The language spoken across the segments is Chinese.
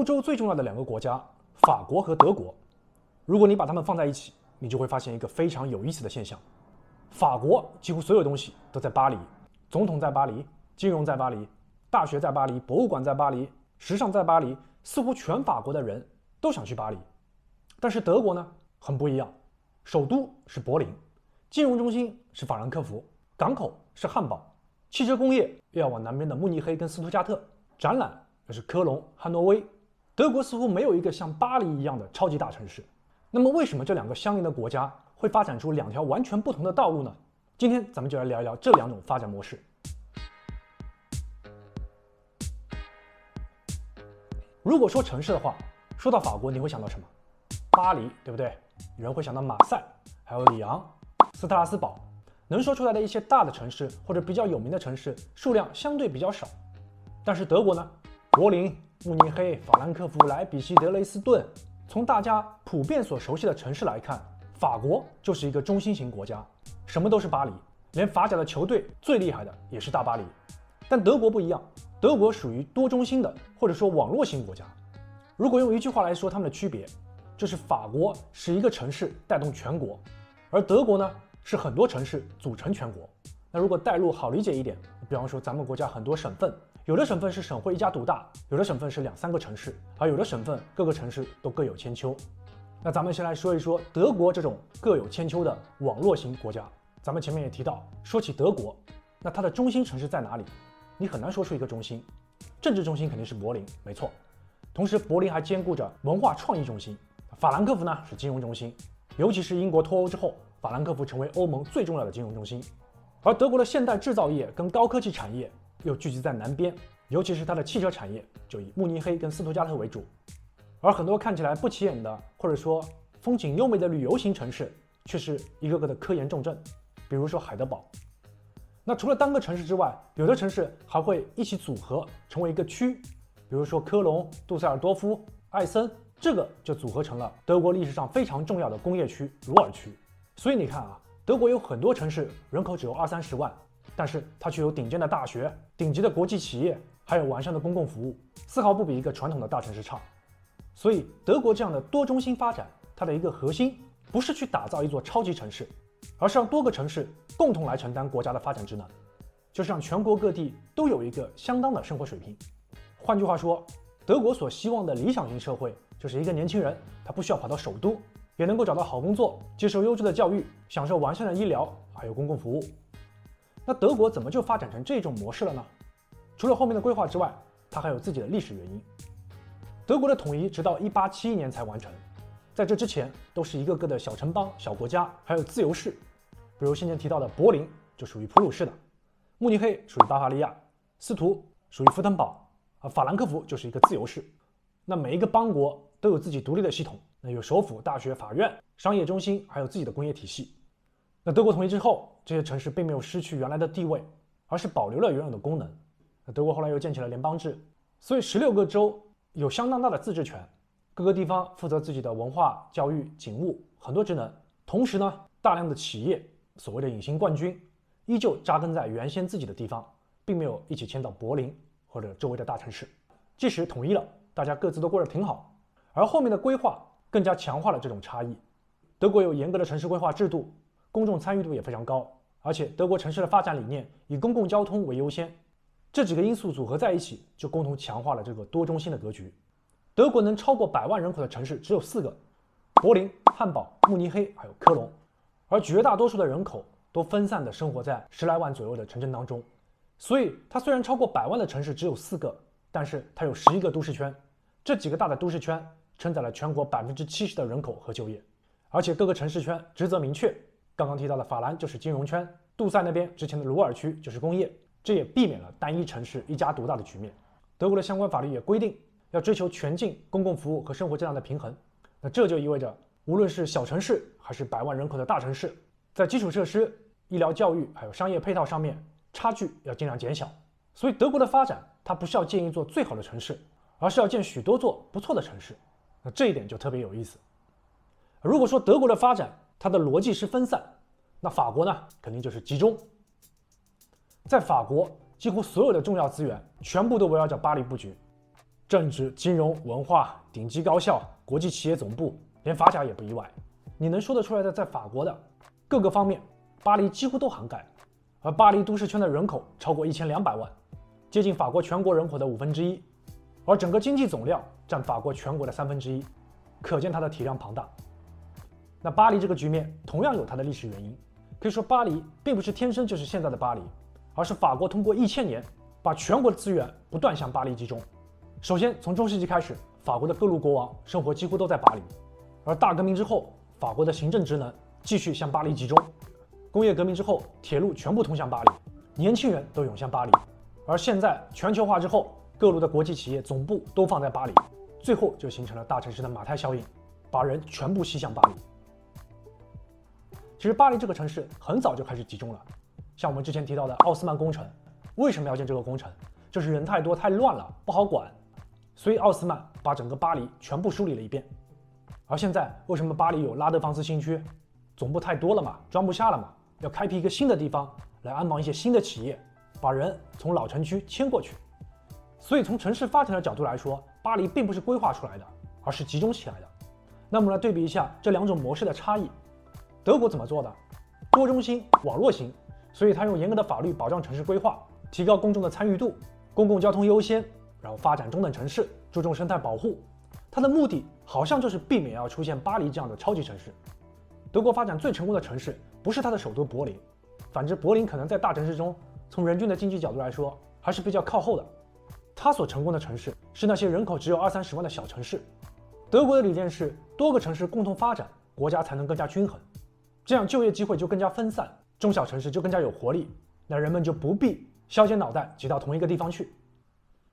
歐洲最重要的2個國家，法國和德國，如果你把它們放在一起，你就會發現一個非常有意思的現象：法國幾乎所有東西都在巴黎，總統在巴黎，金融在巴黎，大學在巴黎，博物館在巴黎，時尚在巴黎，似乎全法國的人都想去巴黎。但是德國呢，很不一樣，首都是柏林，金融中心是法蘭克福，港口是漢堡，汽車工業又要往南邊的慕尼黑跟斯图加特，展覽又是科隆、漢諾威。德國似乎沒有一個像巴黎一樣的超級大城市。那麼為什麼這2個相鄰的國家會發展出2條完全不同的道路呢？今天咱們就來聊一聊這2種發展模式。如果說城市的話，說到法國你會想到什麼？巴黎，對不对？有人會想到馬賽，還有里昂、斯特拉斯堡。能說出來的一些大的城市或者比較有名的城市數量相對比較少。但是德國呢？柏林、慕尼黑、法蘭克福、萊比錫、德累斯頓。從大家普遍所熟悉的城市來看，法國就是一個中心型國家，什麼都是巴黎，連法甲的球隊最厲害的也是大巴黎。但德國不一樣，德國屬於多中心的或者說網絡型國家。如果用一句話來說它們的區別，就是法國是一個城市帶動全國，而德國呢是很多城市組成全國。那如果帶入好理解一點，比方說咱們國家很多省份，有的省份是省会一家独大，有的省份是2、3個城市，而有的省份各个城市都各有千秋。那咱們先來說一說德國這種各有千秋的網絡型國家。咱們前面也提到，說起德國，那它的中心城市在哪裡？你很難說出一個中心。政治中心肯定是柏林，沒錯。同時，柏林還兼顧着文化創意中心。法蘭克福呢是金融中心，尤其是英國脫歐之後，法蘭克福成為歐盟最重要的金融中心。而德國的現代製造業跟高科技產業又聚集在南邊，尤其是它的汽車產業就以慕尼黑跟斯圖加特為主。而很多看起來不起眼的，或者說風景優美的旅遊型城市，卻是一個個的科研重鎮，比如說海德堡。那除了單個城市之外，有的城市還會一起組合成為一個區，比如說科隆、杜塞爾多夫、艾森，這個就組合成了德國歷史上非常重要的工業區魯爾區。所以你看啊，德國有很多城市人口只有20-30萬，但是它卻有頂尖的大學、頂級的國際企業，還有完善的公共服務，絲毫不比一個傳統的大城市差。所以德國這樣的多中心發展，它的一個核心不是去打造一座超級城市，而是讓多個城市共同來承擔國家的發展職能，就是讓全國各地都有一個相當的生活水平。換句話說，德國所希望的理想型社會，就是一個年輕人他不需要跑到首都，也能夠找到好工作，接受優質的教育，享受完善的醫療，還有公共服務。那德國怎麼就發展成這種模式了呢？除了後面的規劃之外，它還有自己的歷史原因。德國的統一直到1871年才完成，在這之前都是一個個的小城邦、小國家，還有自由市。比如先前提到的柏林就屬於普魯士的，慕尼黑屬於巴伐利亞，斯圖屬於福騰堡，而法蘭克福就是一個自由市。那每一個邦國都有自己獨立的系統，那有首府、大學、法院、商業中心，還有自己的工業體系。那德國統一之後，這些城市並沒有失去原來的地位，而是保留了原有的功能。那德國後來又建起了聯邦制，所以16個州有相當大的自治權，各個地方負責自己的文化、教育、警務很多職能。同時呢，大量的企業，所謂的隱形冠軍，依舊扎根在原先自己的地方，並沒有一起遷到柏林或者周圍的大城市。即使統一了，大家各自都過得挺好，而後面的規劃更加強化了這種差異。德國有嚴格的城市規劃制度，公眾參與度也非常高，而且德國城市的發展理念以公共交通為優先。這幾個因素組合在一起，就共同強化了這個多中心的格局。德國能超過100萬人口的城市只有4個：柏林、漢堡、慕尼黑還有科隆，而絕大多數的人口都分散地生活在10來萬左右的城鎮當中。所以它雖然超過100萬的城市只有4個，但是它有11個都市圈，這幾個大的都市圈承載了全國70%的人口和就業，而且各個城市圈職責明確。剛剛提到的法蘭就是金融圈，杜塞那邊之前的魯爾區就是工業，這也避免了單一城市一家獨大的局面。德國的相關法律也規定要追求全境公共服務和生活質量的平衡。那這就意味着，無論是小城市還是100萬人口的大城市，在基礎設施、醫療教育還有商業配套上面，差距要盡量減小。所以德國的發展，它不是要建一座最好的城市，而是要建許多座不錯的城市。那這一點就特別有意思。如果說德國的發展，它的邏輯是分散，那法國呢，肯定就是集中。在法國，幾乎所有的重要資源全部都圍繞着巴黎布局。政治、金融、文化、頂級高校、國際企業總部，連法甲也不意外。你能說得出來的，在法國的各個方面，巴黎幾乎都涵蓋。而巴黎都市圈的人口超過1200萬，接近法國全國人口的1/5，而整個經濟總量占法國全國的1/3，可見它的體量龐大。那巴黎這個局面同樣有它的歷史原因，可以說巴黎並不是天生就是現在的巴黎，而是法國通過1000年把全國的資源不斷向巴黎集中。首先從中世紀開始，法國的各路國王生活幾乎都在巴黎，而大革命之後，法國的行政職能繼續向巴黎集中。工業革命之後，鐵路全部通向巴黎，年輕人都湧向巴黎。而現在全球化之後，各路的國際企業總部都放在巴黎，最後就形成了大城市的馬太效應，把人全部吸向巴黎。其實巴黎这個城市很早就開始集中了，像我們之前提到的奧斯曼工程，為什麼要建這個工程？就是人太多太亂了，不好管，所以奧斯曼把整個巴黎全部梳理了一遍。而現在為什麼巴黎有拉德芳斯新區？總部太多了嘛，裝不下了嘛，要開闢一個新的地方來安放一些新的企業，把人從老城區遷過去。所以從城市發展的角度來說，巴黎並不是規劃出來的，而是集中起來的。那麼來對比一下這兩種模式的差異。德國怎麼做的？多中心、網絡型，所以它用嚴格的法律保障城市規劃，提高公眾的參與度，公共交通優先，然後發展中等城市，注重生態保護。它的目的好像就是避免要出現巴黎這樣的超級城市。德國發展最成功的城市不是它的首都柏林，反之柏林可能在大城市中，從人均的经濟角度來說還是比較靠後的。它所成功的城市是那些人口只有20-30萬的小城市。德國的理念是多個城市共同發展，國家才能更加均衡，這樣就業機會就更加分散，中小城市就更加有活力，那人們就不必削尖腦袋擠到同一個地方去。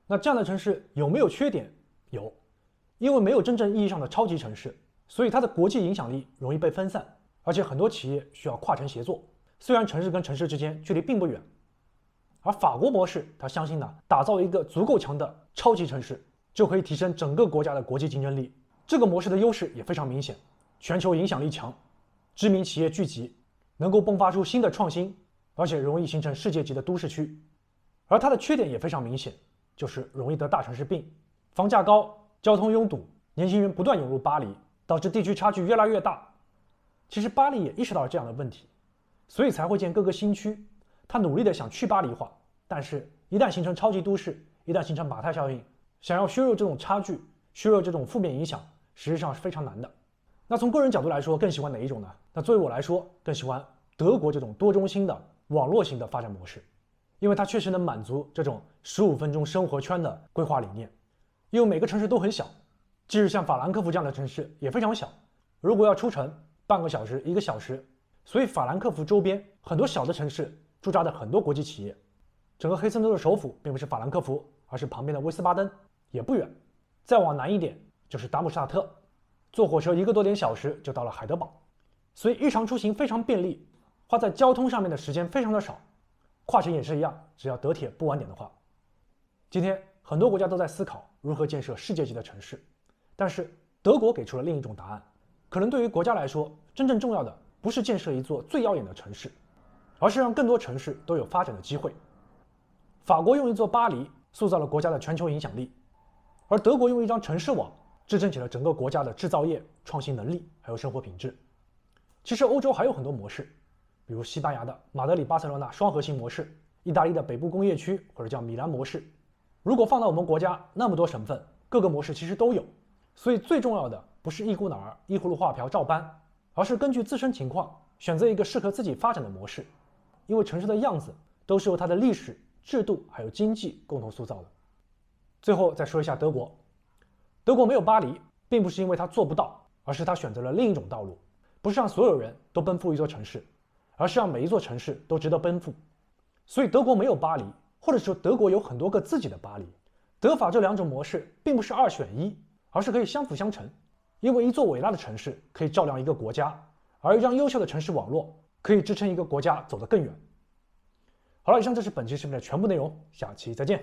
那這樣的城市有沒有缺點？有，因為沒有真正意義上的超級城市，所以它的国際影響力容易被分散，而且很多企業需要跨城協作，雖然城市跟城市之間距離並不遠。而法國模式，它相信呢，打造一個足夠強的超級城市，就可以提升整個國家的國際競爭力。這個模式的優勢也非常明顯，全球影響力強，知名企業聚集，能夠迸發出新的創新，而且容易形成世界級的都市區。而它的缺點也非常明顯，就是容易得大城市病，房價高，交通擁堵，年輕人不斷湧入巴黎，導致地區差距越來越大。其實巴黎也意識到了這樣的問題，所以才會建各個新區。他努力的想去巴黎化，但是一旦形成超級都市，一旦形成馬太效應，想要削弱這種差距，削弱這種負面影響，實際上是非常難的。那從個人角度來說，更喜歡哪一種呢？那作為我來說，更喜歡德國這種多中心的網絡型的發展模式，因為它確實能滿足這種15分鐘生活圈的規劃理念。因為每個城市都很小，即使像法蘭克福這樣的城市也非常小，如果要出城，半個小時、1個小時，所以法蘭克福周邊很多小的城市駐紮的很多國際企業。整個黑森州的首府並不是法蘭克福，而是旁邊的威斯巴登，也不遠。再往南一點就是達姆施塔特，坐火車1個多點小時就到了海德堡，所以日常出行非常便利，花在交通上面的時間非常的少。跨城也是一樣，只要德鐵不晚點的話。今天很多國家都在思考如何建設世界级的城市，但是德國給出了另一種答案。可能對於國家来說，真正重要的不是建設一座最耀眼的城市，而是讓更多城市都有發展的機会。法國用一座巴黎塑造了國家的全球影響力，而德國用一張城市網支撐起了整個國家的制造業、創新能力還有生活品質。其實歐洲還有很多模式，比如西班牙的馬德里、巴塞羅那双核心模式，意大利的北部工業區或者叫米蘭模式。如果放到我們國家那麼多省份，各個模式其實都有。所以最重要的不是一股腦儿依葫蘆畫瓢照搬，而是根据自身情況選擇一個適合自己發展的模式。因為城市的樣子都是由它的歷史、制度還有經濟共同塑造的。最後再說一下德國，德國沒有巴黎，並不是因為它做不到，而是它選擇了另一種道路，不是讓所有人都奔赴一座城市，而是讓每一座城市都值得奔赴。所以德国没有巴黎，或者說德國有很多個自己的巴黎。德法這兩種模式並不是2選1，而是可以相輔相成。因為一座偉大的城市可以照亮一個國家，而一張優秀的城市網絡可以支撐一個國家走得更遠。好了，以上就是本期視頻的全部內容，下期再見。